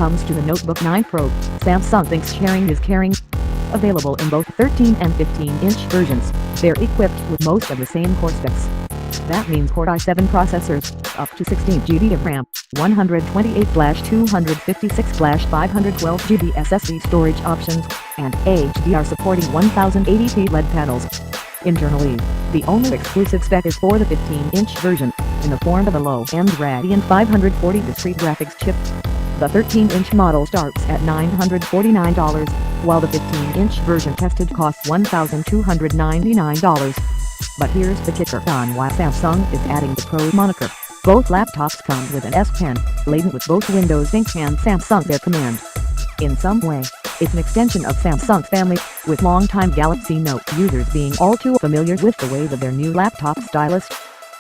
comes to the Notebook 9 Pro, Samsung thinks sharing is caring. Available in both 13 and 15-inch versions, they're equipped with most of the same core specs. That means Core i7 processors, up to 16 GB of RAM, 128/256/512 GB SSD storage options, and HDR supporting 1080p LED panels. Internally, the only exclusive spec is for the 15-inch version, in the form of a low-end Radeon 540 discrete graphics chip. The 13-inch model starts at $949, while the 15-inch version tested costs $1,299. But here's the kicker on why Samsung is adding the Pro moniker. Both laptops come with an S Pen, laden with both Windows Ink and Samsung Their Command. In some way, it's an extension of Samsung's family, with longtime Galaxy Note users being all too familiar with the way of their new laptop stylus.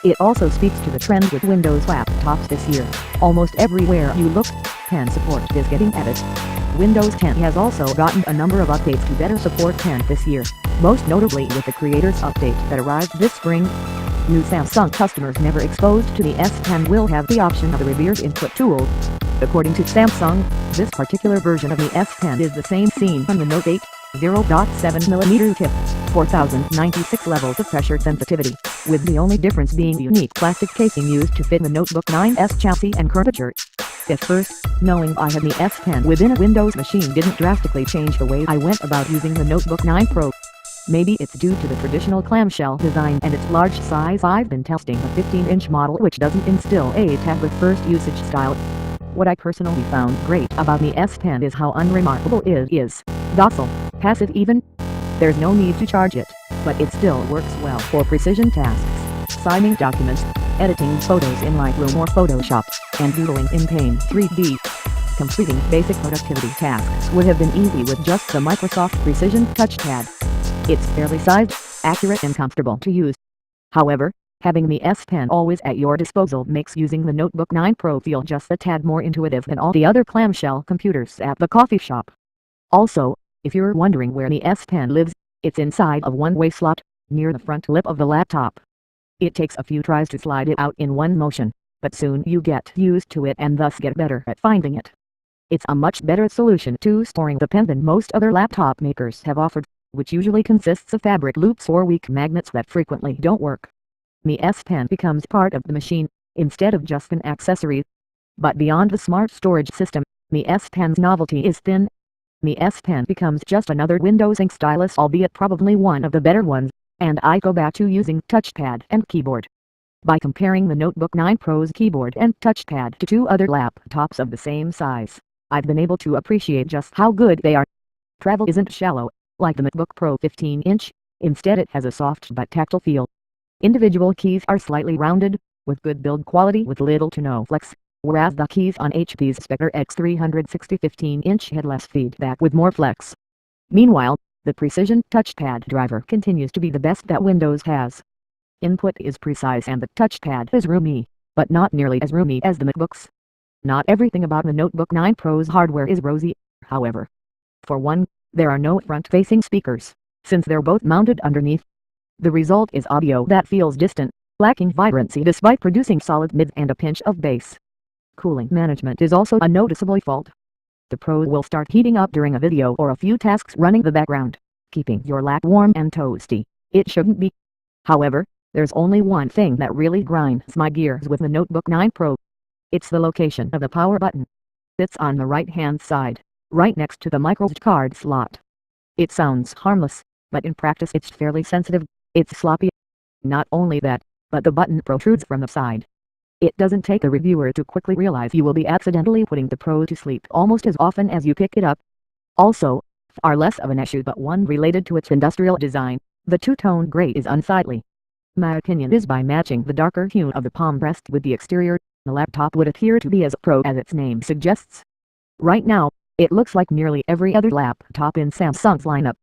It also speaks to the trend with Windows laptops this year. Almost everywhere you look, Pen support is getting added. Windows 10 has also gotten a number of updates to better support Pen this year, most notably with the Creators Update that arrived this spring. New Samsung customers never exposed to the S Pen will have the option of the revered input tool. According to Samsung, this particular version of the S Pen is the same seen on the Note 8, 0.7mm tip, 4096 levels of pressure sensitivity, with the only difference being the unique plastic casing used to fit the Notebook 9's chassis and curvature. At first, knowing I had the S Pen within a Windows machine didn't drastically change the way I went about using the Notebook 9 Pro. Maybe it's due to the traditional clamshell design and its large size. I've been testing a 15-inch model which doesn't instill a tag with first usage style. What I personally found great about the S Pen is how unremarkable it is. Docile, passive even. There's no need to charge it, but it still works well for precision tasks, signing documents, editing photos in Lightroom or Photoshop, and doodling in Paint 3D. Completing basic productivity tasks would have been easy with just the Microsoft Precision touchpad. It's fairly sized, accurate and comfortable to use. However, having the S Pen always at your disposal makes using the Notebook 9 Pro feel just a tad more intuitive than all the other clamshell computers at the coffee shop. Also, if you're wondering where the S Pen lives, it's inside a one-way slot, near the front lip of the laptop. It takes a few tries to slide it out in one motion, but soon you get used to it and thus get better at finding it. It's a much better solution to storing the pen than most other laptop makers have offered, which usually consists of fabric loops or weak magnets that frequently don't work. The S Pen becomes part of the machine, instead of just an accessory. But beyond the smart storage system, the S Pen's novelty is thin. The S Pen becomes just another Windows Ink stylus, albeit probably one of the better ones, and I go back to using touchpad and keyboard. By comparing the Notebook 9 Pro's keyboard and touchpad to two other laptops of the same size, I've been able to appreciate just how good they are. Travel isn't shallow, like the MacBook Pro 15-inch, instead it has a soft but tactile feel. Individual keys are slightly rounded, with good build quality with little to no flex, whereas the keys on HP's Spectre X360 15-inch had less feedback with more flex. Meanwhile, the Precision touchpad driver continues to be the best that Windows has. Input is precise and the touchpad is roomy, but not nearly as roomy as the MacBooks. Not everything about the Notebook 9 Pro's hardware is rosy, however. For one, there are no front-facing speakers, since they're both mounted underneath. The result is audio that feels distant, lacking vibrancy despite producing solid mids and a pinch of bass. Cooling management is also a noticeable fault. The Pro will start heating up during a video or a few tasks running the background, keeping your lap warm and toasty. It shouldn't be. However, there's only one thing that really grinds my gears with the Notebook 9 Pro. It's the location of the power button. It's on the right-hand side, right next to the microSD card slot. It sounds harmless, but in practice it's fairly sensitive. It's sloppy. Not only that, but the button protrudes from the side. It doesn't take a reviewer to quickly realize you will be accidentally putting the Pro to sleep almost as often as you pick it up. Also, far less of an issue but one related to its industrial design, the two-tone gray is unsightly. My opinion is by matching the darker hue of the palm rest with the exterior, the laptop would appear to be as pro as its name suggests. Right now, it looks like nearly every other laptop in Samsung's lineup,